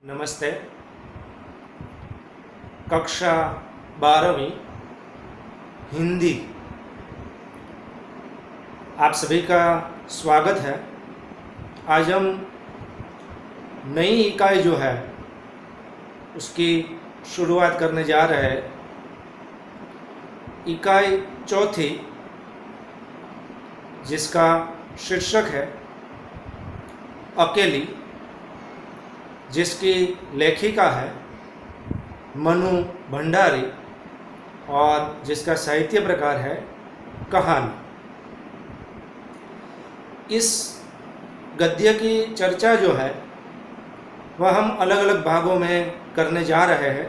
नमस्ते। कक्षा 12वीं हिंदी, आप सभी का स्वागत है। आज हम नई इकाई जो है उसकी शुरुआत करने जा रहे हैं। इकाई चौथी, जिसका शीर्षक है अकेली, जिसकी लेखिका है मनु भंडारी और जिसका साहित्य प्रकार है कहानी। इस गद्य की चर्चा जो है वह हम अलग अलग भागों में करने जा रहे हैं।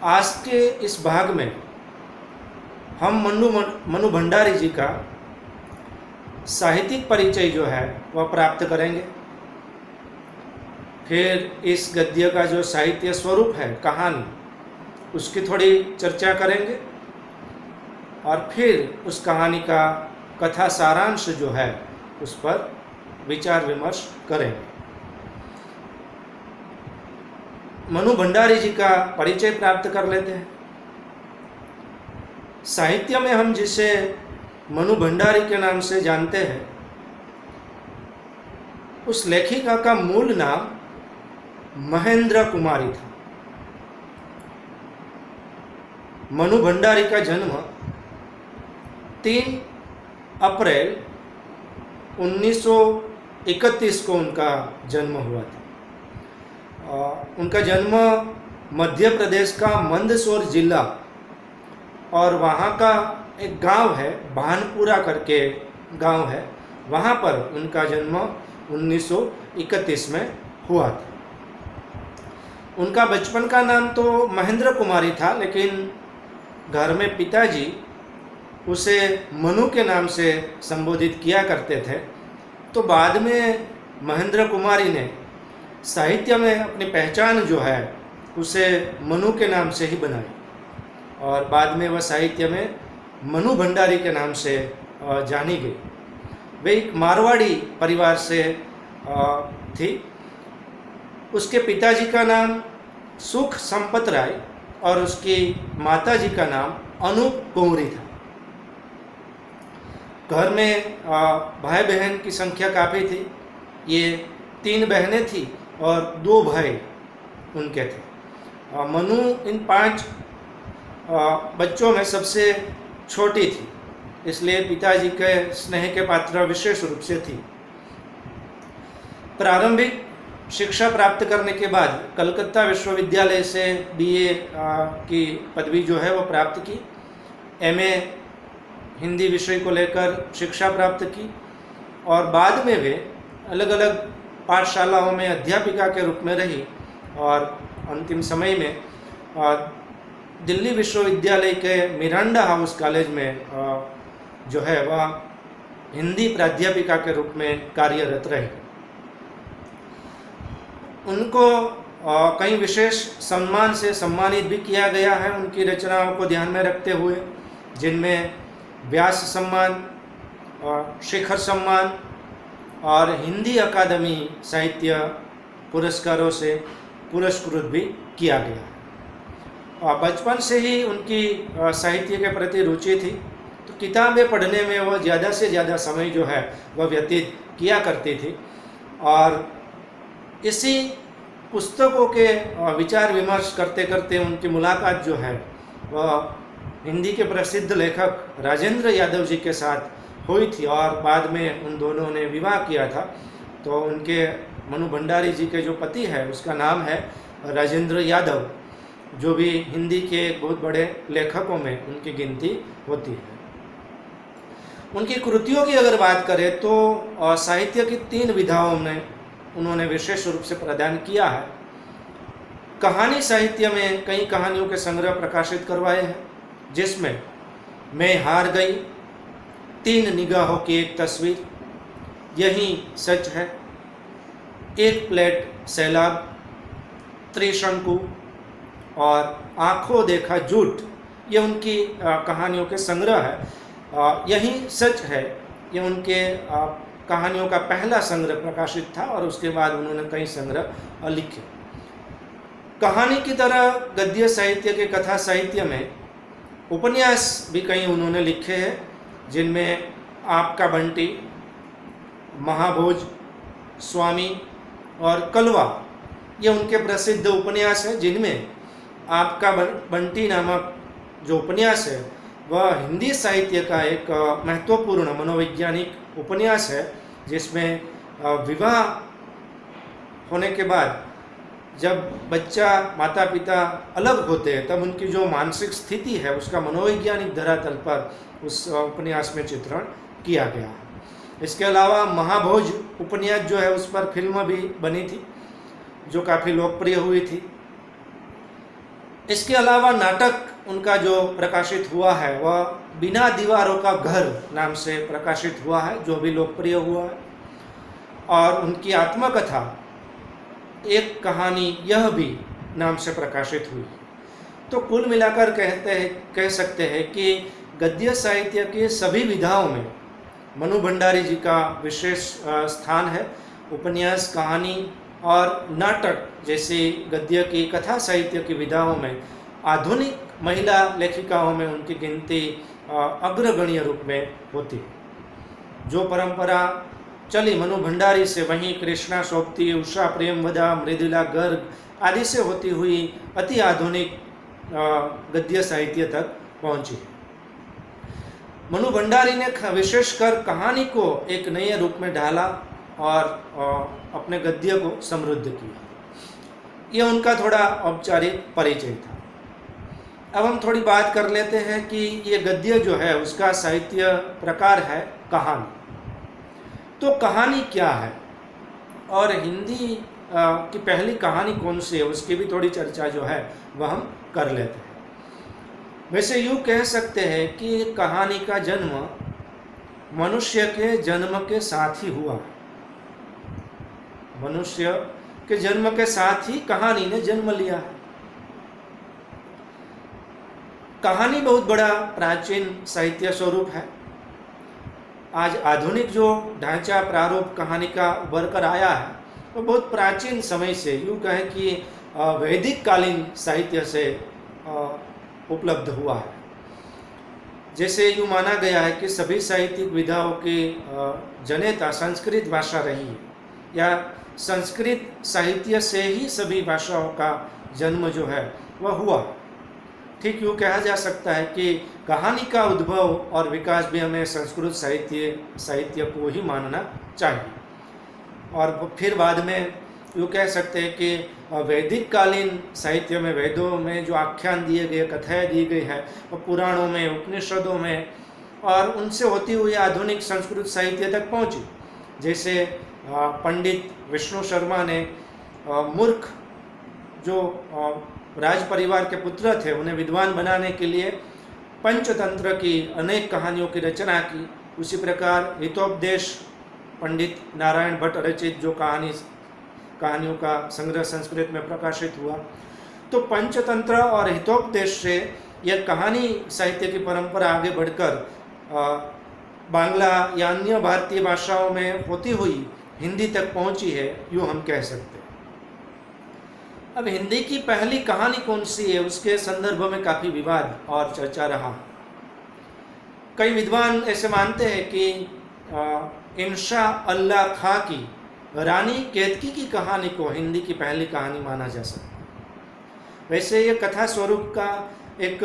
आज के इस भाग में हम मनु भंडारी जी का साहित्यिक परिचय जो है वह प्राप्त करेंगे। फिर इस गद्य का जो साहित्य स्वरूप है कहानी, उसकी थोड़ी चर्चा करेंगे और फिर उस कहानी का कथा सारांश जो है उस पर विचार विमर्श करेंगे। मनु भंडारी जी का परिचय प्राप्त कर लेते हैं। साहित्य में हम जिसे मनु भंडारी के नाम से जानते हैं, उस लेखिका का मूल नाम महेंद्र कुमारी था। मनु भंडारी का जन्म 3 अप्रैल 1931 को उनका जन्म हुआ था। उनका जन्म मध्य प्रदेश का मंदसौर जिला और वहाँ का एक गांव है, भानपुरा करके गांव है, वहाँ पर उनका जन्म 1931 में हुआ था। उनका बचपन का नाम तो महेंद्र कुमारी था, लेकिन घर में पिताजी उसे मनु के नाम से संबोधित किया करते थे। तो बाद में महेंद्र कुमारी ने साहित्य में अपनी पहचान जो है उसे मनु के नाम से ही बनाई और बाद में वह साहित्य में मनु भंडारी के नाम से जानी गई। वे एक मारवाड़ी परिवार से थी। उसके पिताजी का नाम सुख संपत राय और उसकी माताजी का नाम अनूप कुंवरी था। घर में भाई बहन की संख्या काफ़ी थी। ये 3 बहनें थी और 2 भाई उनके थे। मनु इन 5 बच्चों में सबसे छोटी थी, इसलिए पिताजी के स्नेह के पात्र विशेष रूप से थी। प्रारंभिक शिक्षा प्राप्त करने के बाद कलकत्ता विश्वविद्यालय से बीए की पदवी जो है वो प्राप्त की। एमए हिंदी विषय को लेकर शिक्षा प्राप्त की और बाद में वे अलग अलग पाठशालाओं में अध्यापिका के रूप में रही और अंतिम समय में दिल्ली विश्वविद्यालय के मिरांडा हाउस कॉलेज में जो है वह हिंदी प्राध्यापिका के रूप में कार्यरत रही। उनको कई विशेष सम्मान से सम्मानित भी किया गया है उनकी रचनाओं को ध्यान में रखते हुए, जिनमें व्यास सम्मान, शिखर सम्मान और हिंदी अकादमी साहित्य पुरस्कारों से पुरस्कृत भी किया गया है। बचपन से ही उनकी साहित्य के प्रति रुचि थी, तो किताबें पढ़ने में वह ज़्यादा से ज़्यादा समय जो है वह व्यतीत किया करती थी और इसी पुस्तकों के विचार विमर्श करते करते उनकी मुलाकात जो है वह हिंदी के प्रसिद्ध लेखक राजेंद्र यादव जी के साथ हुई थी और बाद में उन दोनों ने विवाह किया था। तो उनके मनु भंडारी जी के जो पति है उसका नाम है राजेंद्र यादव, जो भी हिंदी के बहुत बड़े लेखकों में उनकी गिनती होती है। उनकी कृतियों की अगर बात करें तो साहित्य की 3 विधाओं में उन्होंने विशेष रूप से प्रदान किया है। कहानी साहित्य में कई कहानियों के संग्रह प्रकाशित करवाए हैं, जिसमें मैं हार गई, 3 निगाहों की एक तस्वीर, यही सच है, एक प्लेट सैलाब, त्रिशंकु और आंखों देखा झूठ, ये उनकी कहानियों के संग्रह है। यही सच है, ये उनके कहानियों का पहला संग्रह प्रकाशित था और उसके बाद उन्होंने कई संग्रह लिखे। कहानी की तरह गद्य साहित्य के कथा साहित्य में उपन्यास भी कई उन्होंने लिखे हैं, जिनमें आपका बंटी, महाभोज, स्वामी और कलवा ये उनके प्रसिद्ध उपन्यास हैं, जिनमें आपका बंटी नामक जो उपन्यास है वह हिंदी साहित्य का एक महत्वपूर्ण मनोवैज्ञानिक उपन्यास है, जिसमें विवाह होने के बाद जब बच्चा माता पिता अलग होते हैं तब उनकी जो मानसिक स्थिति है उसका मनोवैज्ञानिक धरातल पर उस उपन्यास में चित्रण किया गया है। इसके अलावा महाभोज उपन्यास जो है उस पर फिल्म भी बनी थी जो काफ़ी लोकप्रिय हुई थी। इसके अलावा नाटक उनका जो प्रकाशित हुआ है वह बिना दीवारों का घर नाम से प्रकाशित हुआ है, जो भी लोकप्रिय हुआ है। और उनकी आत्मकथा एक कहानी यह भी नाम से प्रकाशित हुई। तो कुल मिलाकर कह सकते हैं कि गद्य साहित्य के सभी विधाओं में मनु भंडारी जी का विशेष स्थान है। उपन्यास, कहानी और नाटक जैसी गद्य की कथा साहित्य की विधाओं में आधुनिक महिला लेखिकाओं में उनकी गिनती अग्रगण्य रूप में होती है। जो परंपरा चली मनु भंडारी से, वहीं कृष्णा सोबती, उषा प्रेमवदा, मृदुला गर्ग आदि से होती हुई अति आधुनिक गद्य साहित्य तक पहुंची। मनु भंडारी ने विशेषकर कहानी को एक नए रूप में ढाला और अपने गद्य को समृद्ध किया। यह उनका थोड़ा औपचारिक परिचय था। अब हम थोड़ी बात कर लेते हैं कि ये गद्य जो है उसका साहित्य प्रकार है कहानी। तो कहानी क्या है और हिंदी की पहली कहानी कौन सी है उसकी भी थोड़ी चर्चा जो है वह हम कर लेते हैं। वैसे यूँ कह सकते हैं कि कहानी का जन्म मनुष्य के जन्म के साथ ही हुआ। मनुष्य के जन्म के साथ ही कहानी ने जन्म लिया है। कहानी बहुत बड़ा प्राचीन साहित्य स्वरूप है। आज आधुनिक जो ढांचा प्रारूप कहानी का उभर कर आया है वो बहुत प्राचीन समय से, यूँ कहें कि वैदिक कालीन साहित्य से उपलब्ध हुआ है। जैसे यूँ माना गया है कि सभी साहित्यिक विधाओं की जनेता संस्कृत भाषा रही है, या संस्कृत साहित्य से ही सभी भाषाओं का जन्म जो है वह हुआ। ठीक यूँ कहा जा सकता है कि कहानी का उद्भव और विकास भी हमें संस्कृत साहित्य को ही मानना चाहिए। और फिर बाद में यूँ कह सकते हैं कि वैदिक कालीन साहित्य में, वेदों में जो आख्यान दिए गए, कथाएँ दी गई है, वो पुराणों में, उपनिषदों में और उनसे होती हुई आधुनिक संस्कृत साहित्य तक पहुँची। जैसे पंडित विष्णु शर्मा ने मूर्ख जो राज परिवार के पुत्र थे उन्हें विद्वान बनाने के लिए पंचतंत्र की अनेक कहानियों की रचना की। उसी प्रकार हितोपदेश पंडित नारायण भट्ट रचित जो कहानियों का संग्रह संस्कृत में प्रकाशित हुआ। तो पंचतंत्र और हितोपदेश से यह कहानी साहित्य की परंपरा आगे बढ़कर बांग्ला या अन्य भारतीय भाषाओं में होती हुई हिंदी तक पहुंची है, यूँ हम कह सकते हैं। अब हिंदी की पहली कहानी कौन सी है उसके संदर्भ में काफ़ी विवाद और चर्चा रहा। कई विद्वान ऐसे मानते हैं कि इंशा अल्लाह खां की रानी केतकी की कहानी को हिंदी की पहली कहानी माना जा सकता है। वैसे ये कथा स्वरूप का एक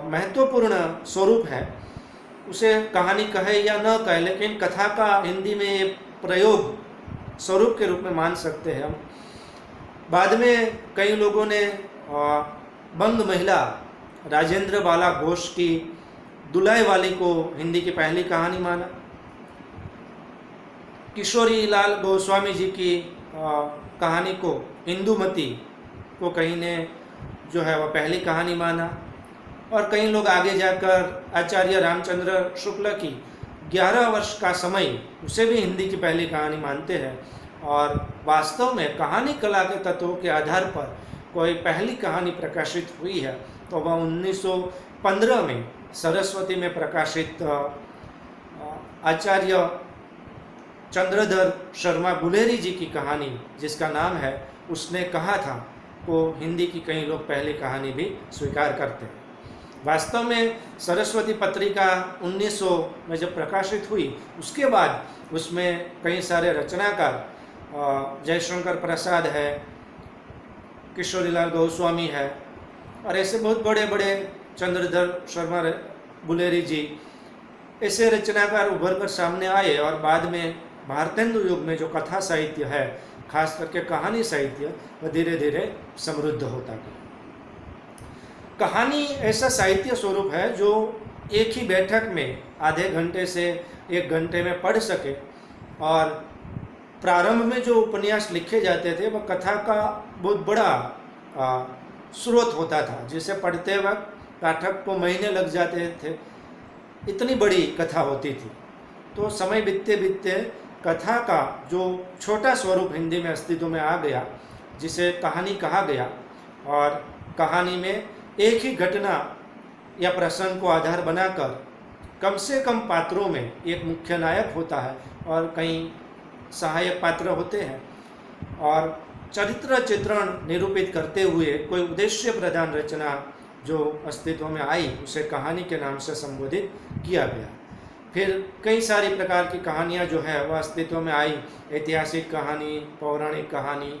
महत्वपूर्ण स्वरूप है, उसे कहानी कहे या न कहे, लेकिन कथा का हिंदी में ये प्रयोग स्वरूप के रूप में मान सकते हैं हम। बाद में कई लोगों ने बंग महिला राजेंद्र बाला घोष की दुलाई वाली को हिंदी की पहली कहानी माना। किशोरी लाल गोस्वामी जी की कहानी को, इंदुमती को कहीं ने जो है वह पहली कहानी माना। और कई लोग आगे जाकर आचार्य रामचंद्र शुक्ल की 11 वर्ष का समय, उसे भी हिंदी की पहली कहानी मानते हैं। और वास्तव में कहानी कला के तत्वों के आधार पर कोई पहली कहानी प्रकाशित हुई है तो वह 1915 में सरस्वती में प्रकाशित आचार्य चंद्रधर शर्मा गुलेरी जी की कहानी जिसका नाम है उसने कहा था, को हिंदी की कई लोग पहली कहानी भी स्वीकार करते हैं। वास्तव में सरस्वती पत्रिका 1900 में जब प्रकाशित हुई उसके बाद उसमें कई सारे रचनाकार, जयशंकर प्रसाद है, किशोरीलाल गोस्वामी है और ऐसे बहुत बड़े बड़े, चंद्रधर शर्मा गुलेरी जी, ऐसे रचनाकार उभर कर सामने आए और बाद में भारतेंदु युग में जो कथा साहित्य है, खास करके कहानी साहित्य, वह धीरे धीरे समृद्ध होता गया। कहानी ऐसा साहित्य स्वरूप है जो एक ही बैठक में आधे घंटे से 1 घंटे में पढ़ सके, और प्रारंभ में जो उपन्यास लिखे जाते थे वह कथा का बहुत बड़ा स्रोत होता था, जिसे पढ़ते वक्त पाठक को महीने लग जाते थे, इतनी बड़ी कथा होती थी। तो समय बीतते बीतते कथा का जो छोटा स्वरूप हिंदी में अस्तित्व में आ गया, जिसे कहानी कहा गया, और कहानी में एक ही घटना या प्रसंग को आधार बनाकर कम से कम पात्रों में एक मुख्य नायक होता है और कई सहायक पात्र होते हैं, और चरित्र चित्रण निरूपित करते हुए कोई उद्देश्य प्रधान रचना जो अस्तित्व में आई उसे कहानी के नाम से संबोधित किया गया। फिर कई सारी प्रकार की कहानियाँ जो है वह अस्तित्व में आई, ऐतिहासिक कहानी, पौराणिक कहानी,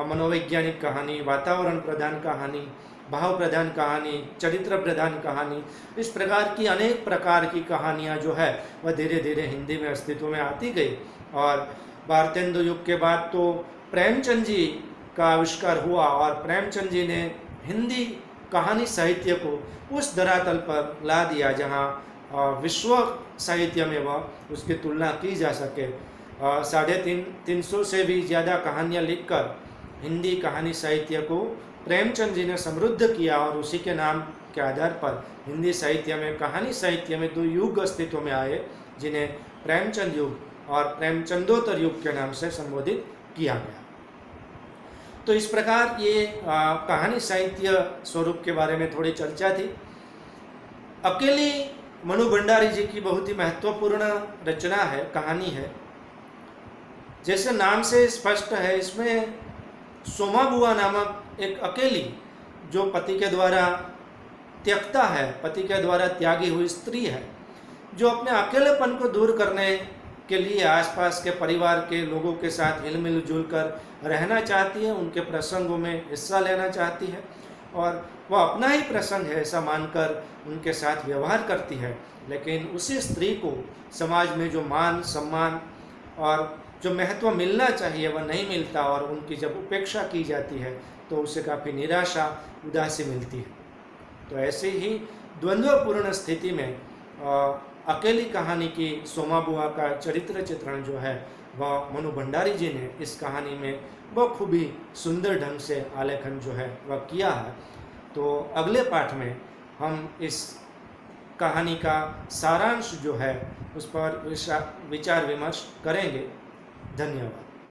मनोवैज्ञानिक कहानी, वातावरण प्रधान कहानी, भाव प्रधान कहानी, चरित्र प्रधान कहानी, इस प्रकार की अनेक प्रकार की कहानियाँ जो है वह धीरे धीरे हिंदी में अस्तित्व में आती गई। और भारतेंदु युग के बाद तो प्रेमचंद जी का आविष्कार हुआ और प्रेमचंद जी ने हिंदी कहानी साहित्य को उस धरातल पर ला दिया जहाँ विश्व साहित्य में वह उसकी तुलना की जा सके। 350 से भी ज़्यादा कहानियाँ लिखकर हिंदी कहानी साहित्य को प्रेमचंद जी ने समृद्ध किया, और उसी के नाम के आधार पर हिंदी साहित्य में, कहानी साहित्य में 2 युग अस्तित्व में आए, जिन्हें प्रेमचंद युग और प्रेमचंदोत्तर युग के नाम से संबोधित किया गया। तो इस प्रकार ये कहानी साहित्य स्वरूप के बारे में थोड़ी चर्चा थी। अकेली मनु भंडारी जी की बहुत ही महत्वपूर्ण रचना है, कहानी है। जैसे नाम से स्पष्ट है, इसमें सोमा बुआ नामक एक अकेली, जो पति के द्वारा त्यक्ता है, पति के द्वारा त्यागी हुई स्त्री है, जो अपने अकेलेपन को दूर करने के लिए आसपास के परिवार के लोगों के साथ हिल जुल कर रहना चाहती है, उनके प्रसंगों में हिस्सा लेना चाहती है, और वह अपना ही प्रसंग है ऐसा मानकर उनके साथ व्यवहार करती है। लेकिन उसी स्त्री को समाज में जो मान सम्मान और जो महत्व मिलना चाहिए वह नहीं मिलता, और उनकी जब उपेक्षा की जाती है तो उसे काफ़ी निराशा, उदासी मिलती है। तो ऐसे ही द्वंद्वपूर्ण स्थिति में अकेली कहानी की सोमा बुआ का चरित्र चित्रण जो है वह मनु भंडारी जी ने इस कहानी में बखूबी सुंदर ढंग से आलेखन जो है वह किया है। तो अगले पाठ में हम इस कहानी का सारांश जो है उस पर विचार विमर्श करेंगे। धन्यवाद।